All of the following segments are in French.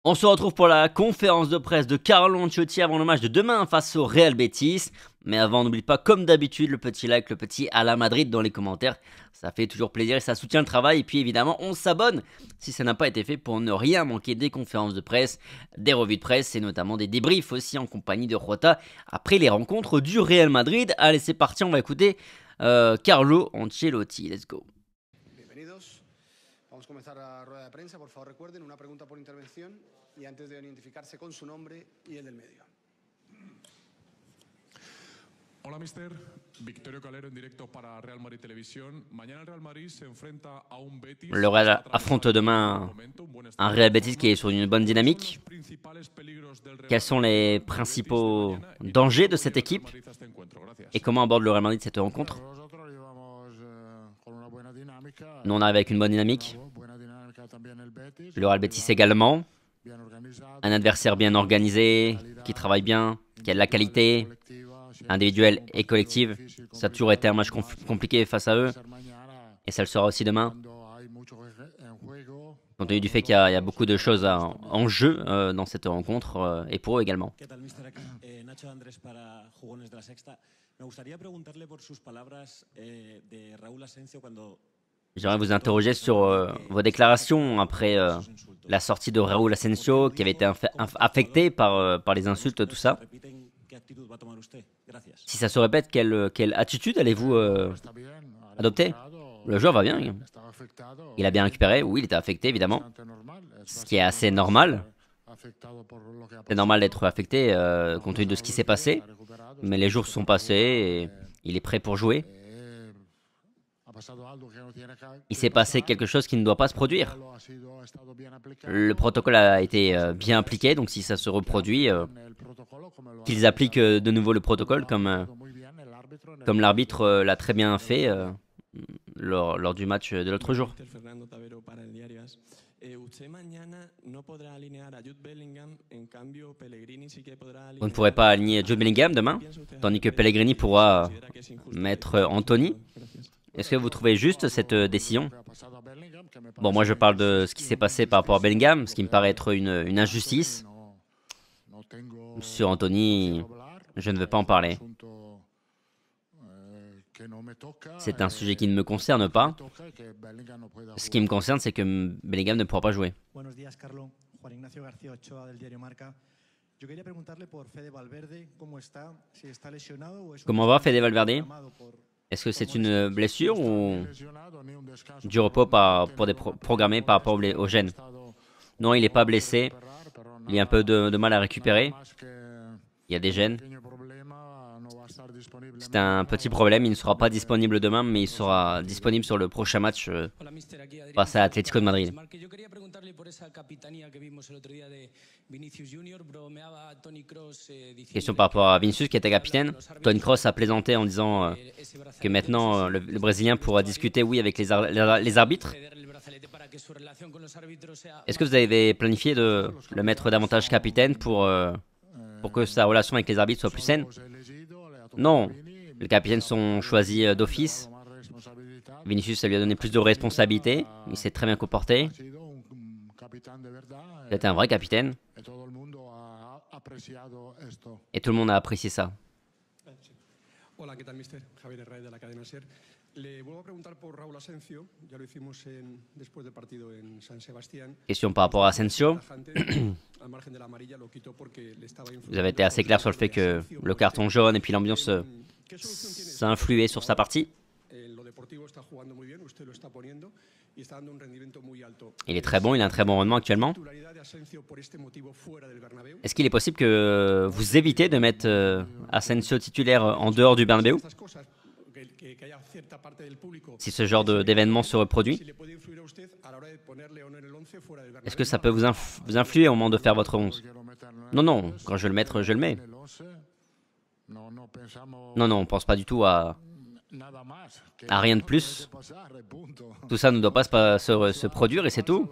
On se retrouve pour la conférence de presse de Carlo Ancelotti avant le match de demain face au Real Betis. Mais avant, n'oublie pas, comme d'habitude, le petit like, le petit à la Madrid dans les commentaires. Ça fait toujours plaisir et ça soutient le travail. Et puis évidemment, on s'abonne si ça n'a pas été fait pour ne rien manquer des conférences de presse, des revues de presse et notamment des débriefs aussi en compagnie de Rota après les rencontres du Real Madrid. Allez, c'est parti, on va écouter Carlo Ancelotti. Let's go. Bienvenidos. Vamos a comenzar la rueda de prensa. Por favor, recuerden una pregunta por intervención y antes de identificarse con su nombre y el del medio. Hola, mister. Victorio Calero en directo para Real Madrid Televisión. Mañana el Real Madrid se enfrenta a un Betis. Le Real affronte demain un Real Betis qui est sur une bonne dynamique. Quels sont les principaux dangers de cette équipe et comment aborde le Real Madrid cette rencontre? Nous on arrive avec une bonne dynamique. Le Real Betis également. Un adversaire bien organisé, qui travaille bien, qui a de la qualité, individuelle et collective. Ça a toujours été un match compliqué face à eux. Et ça le sera aussi demain. Compte tenu du fait qu'il y a beaucoup de choses en jeu dans cette rencontre et pour eux également. J'aimerais vous interroger sur vos déclarations après la sortie de Raúl Asensio qui avait été affecté par les insultes, tout ça. Si ça se répète, quelle attitude allez-vous adopter? Le joueur va bien. Il a bien récupéré, oui, il était affecté évidemment. Ce qui est assez normal. C'est normal d'être affecté compte tenu de ce qui s'est passé. Mais les jours sont passés et il est prêt pour jouer. Il s'est passé quelque chose qui ne doit pas se produire. Le protocole a été bien appliqué, donc si ça se reproduit, qu'ils appliquent de nouveau le protocole comme l'arbitre l'a très bien fait lors du match de l'autre jour. Vous ne pourrez pas aligner Jude Bellingham demain, tandis que Pellegrini pourra mettre Anthony. Est-ce que vous trouvez juste cette décision? Bon, moi je parle de ce qui s'est passé par rapport à Bellingham, ce qui me paraît être une injustice. Sur Anthony, je ne veux pas en parler. C'est un sujet qui ne me concerne pas. Ce qui me concerne, c'est que Bellingham ne pourra pas jouer. Comment va Fede Valverde? Est-ce que c'est une blessure ou du repos programmé par rapport au gène? Non, il n'est pas blessé. Il a un peu de mal à récupérer. Il y a des gènes. C'est un petit problème. Il ne sera pas disponible demain, mais il sera disponible sur le prochain match face à Atlético de Madrid. Question par rapport à Vinicius qui était capitaine. Toni Kroos a plaisanté en disant que maintenant le Brésilien pourra discuter, oui, avec les arbitres. Est-ce que vous avez planifié de le mettre davantage capitaine pour que sa relation avec les arbitres soit plus saine? Non, les capitaines sont choisis d'office. Vinicius, ça lui a donné plus de responsabilités. Il s'est très bien comporté. C'était un vrai capitaine. Et tout le monde a apprécié ça. Hola, ¿qué tal, mister? Javier Herrera de la cadena SER. Le vuelvo a preguntar por Raúl Asensio. Ya lo hicimos después del partido en San Sebastián. Question par rapport à Asensio. Vous avez été assez clair sur le fait que le carton jaune et puis l'ambiance ça a influé sur sa partie. Il est très bon, il a un très bon rendement actuellement. Est-ce qu'il est possible que vous évitez de mettre Asensio titulaire en dehors du Bernabéu si ce genre d'événement se reproduit? Est-ce que ça peut vous influer au moment de faire votre 11? Non, non, quand je vais le mettre, je le mets. Non, non, on ne pense pas du tout à rien de plus. Tout ça ne doit pas se produire et c'est tout.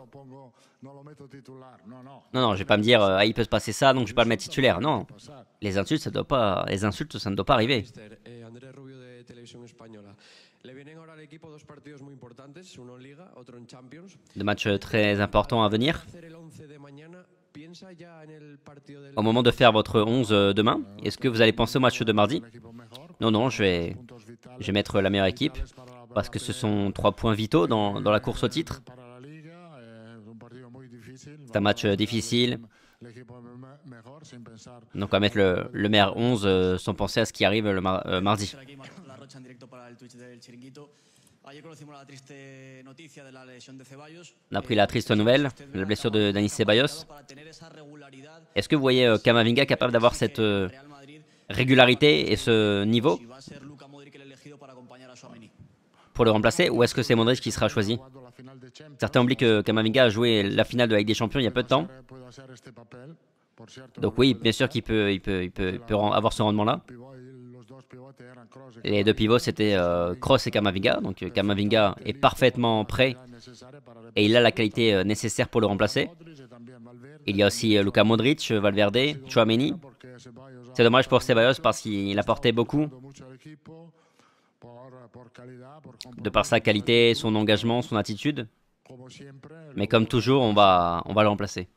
Non, non, je vais pas me dire ah, il peut se passer ça, donc je vais pas le mettre titulaire. Non, les insultes, ça ne doit pas arriver. Deux matchs très importants à venir. Au moment de faire votre 11 demain, est-ce que vous allez penser au match de mardi? Non, non, je vais mettre la meilleure équipe parce que ce sont 3 points vitaux dans la course au titre. C'est un match difficile. Donc on va mettre le meilleur 11 sans penser à ce qui arrive le mardi. On a pris la triste nouvelle, la blessure de Dani Ceballos. Est-ce que vous voyez Camavinga capable d'avoir cette régularité et ce niveau pour le remplacer, ou est-ce que c'est Modric qui sera choisi? Certains oublient que Camavinga a joué la finale de la Ligue des Champions il y a peu de temps. Donc oui, bien sûr qu'il peut avoir ce rendement-là. Les deux pivots, c'était Kroos et Camavinga. Donc Camavinga est parfaitement prêt et il a la qualité nécessaire pour le remplacer. Il y a aussi Luka Modric, Valverde, Tchouaméni. C'est dommage pour Ceballos parce qu'il apportait beaucoup. De par sa qualité, son engagement, son attitude. Mais comme toujours, on va le remplacer.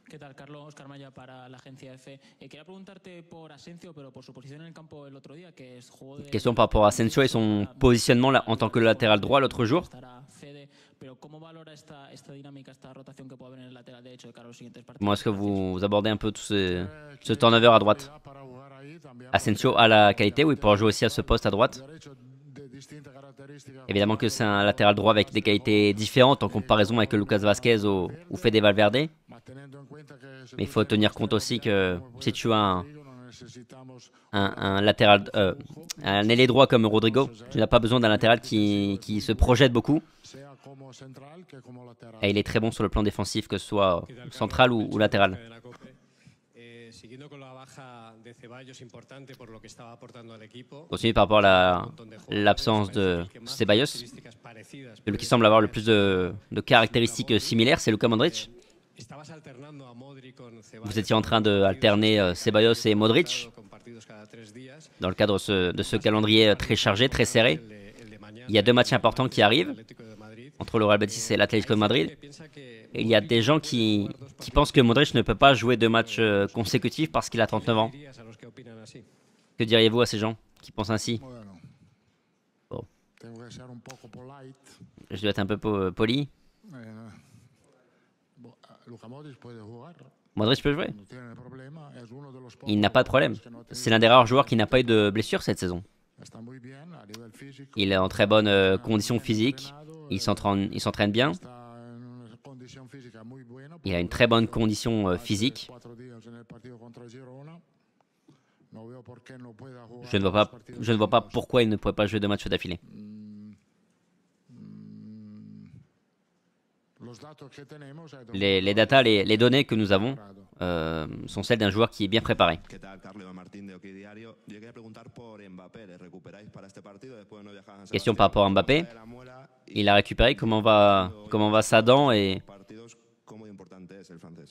¿Qué tal, Carlos? Oscar Maya para la agencia EFE. Quería preguntarte por Asensio, pero por su posición en el campo el otro día, que es juego de... Question par rapport à Asensio et son positionnement là, en tant que latéral droit l'autre jour. Comment est-ce que vous abordez un peu tout ce turnover à droite? Asensio a la qualité, oui, pour jouer aussi à ce poste à droite. Évidemment que c'est un latéral droit avec des qualités différentes en comparaison avec Lucas Vazquez ou Fede Valverde. Mais il faut tenir compte aussi que si tu as un latéral, un ailier droit comme Rodrigo, tu n'as pas besoin d'un latéral qui se projette beaucoup. Et il est très bon sur le plan défensif, que ce soit central ou latéral. Continue par rapport à l'absence de Ceballos. Celui qui semble avoir le plus de caractéristiques similaires, c'est Luka Modric. Vous étiez en train d'alterner Ceballos et Modric dans le cadre de ce calendrier très chargé, très serré. Il y a 2 matchs importants qui arrivent entre le Real Betis et l'Atlético de Madrid. Et il y a des gens qui pensent que Modric ne peut pas jouer 2 matchs consécutifs parce qu'il a 39 ans. Que diriez-vous à ces gens qui pensent ainsi? Bon. Je dois être un peu poli. Modric peut jouer. Il n'a pas de problème. C'est l'un des rares joueurs qui n'a pas eu de blessure cette saison. Il est en très bonne condition physique. Il s'entraîne bien. Il a une très bonne condition physique. Je ne vois pas pourquoi il ne pourrait pas jouer 2 matchs d'affilée. Les datas, les données que nous avons sont celles d'un joueur qui est bien préparé. Question par rapport à Mbappé. Il a récupéré, comment va sa dent et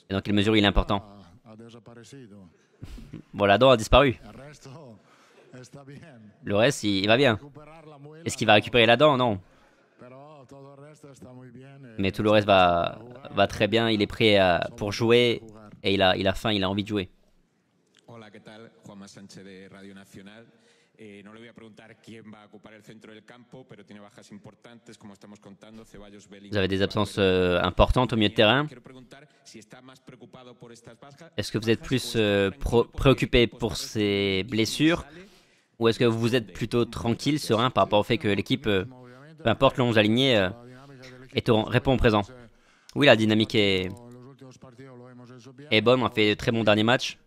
dans quelle mesure il est important? Bon, la dent a disparu. Le reste, il va bien. Est-ce qu'il va récupérer la dent? Non. Mais tout le reste va très bien. Il est prêt pour jouer et il a faim, il a envie de jouer. Hola, ¿qué tal? Juanma Sánchez de Radio Nacional. No le voy a preguntar quién va a ocupar el centro del campo, pero tiene bajas importantes, como estamos contando, Ceballos, Bellingham. Vous avez des absences importantes au milieu de terrain. Est-ce que vous êtes plus préoccupé pour ces blessures ou est-ce que vous êtes plutôt tranquille, serein par rapport au fait que l'équipe, peu importe le 11 aligné, répond présent? Oui, la dynamique est bonne. On a fait de très bons derniers matchs.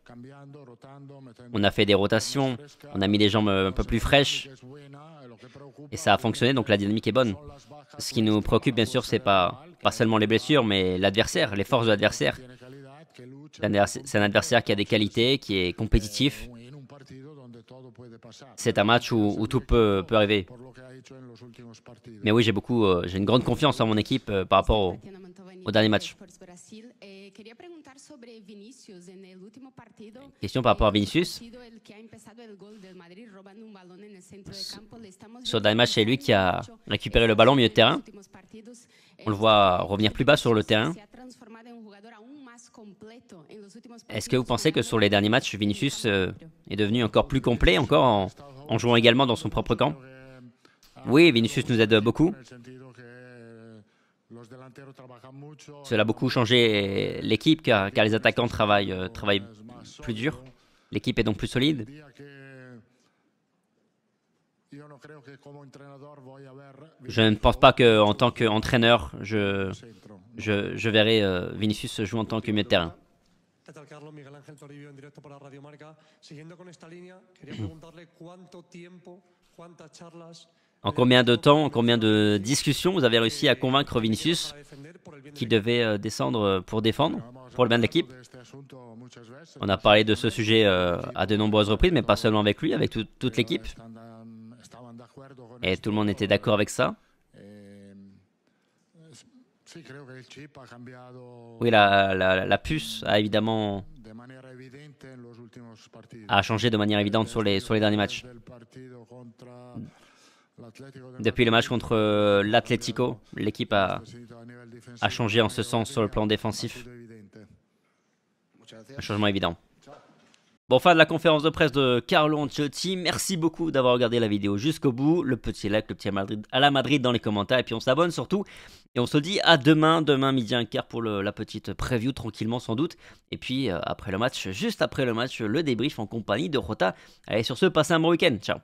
On a fait des rotations, on a mis des jambes un peu plus fraîches et ça a fonctionné, donc la dynamique est bonne. Ce qui nous préoccupe bien sûr, c'est pas seulement les blessures, mais l'adversaire, les forces de l'adversaire. C'est un adversaire qui a des qualités, qui est compétitif. C'est un match où tout peut arriver. Mais oui, j'ai une grande confiance en mon équipe par rapport au dernier match. Question par rapport à Vinicius. Sur le dernier match, c'est lui qui a récupéré le ballon au milieu de terrain. On le voit revenir plus bas sur le terrain. Est-ce que vous pensez que sur les derniers matchs, Vinicius est devenu encore plus complet, encore en jouant également dans son propre camp? Oui, Vinicius nous aide beaucoup. Cela a beaucoup changé l'équipe car les attaquants travaillent plus dur. L'équipe est donc plus solide. Je ne pense pas qu'en tant qu'entraîneur, je verrai Vinicius jouer en tant que milieu de terrain. ¿Qué tal, Carlos? Miguel Ángel Toribio en directo para Radio Marca. Siguiendo con esta línea, quería preguntarle cuánto tiempo, cuántas charlas. En combien de temps, en combien de discussions vous avez réussi à convaincre Vinicius qu'il devait descendre pour défendre, pour le bien de l'équipe? On a parlé de ce sujet à de nombreuses reprises, mais pas seulement avec lui, avec toute l'équipe. Et tout le monde était d'accord avec ça. Oui, la puce a évidemment changé de manière évidente sur les derniers matchs. Depuis le match contre l'Atlético, l'équipe a changé en ce sens sur le plan défensif. Un changement évident. Bon, fin de la conférence de presse de Carlo Ancelotti. Merci beaucoup d'avoir regardé la vidéo jusqu'au bout. Le petit like, le petit à la Madrid dans les commentaires. Et puis on s'abonne surtout. Et on se dit à demain midi 1h pour la petite preview, tranquillement sans doute. Et puis après le match, juste après le match, le débrief en compagnie de Rota. Allez, sur ce, passez un bon week-end. Ciao.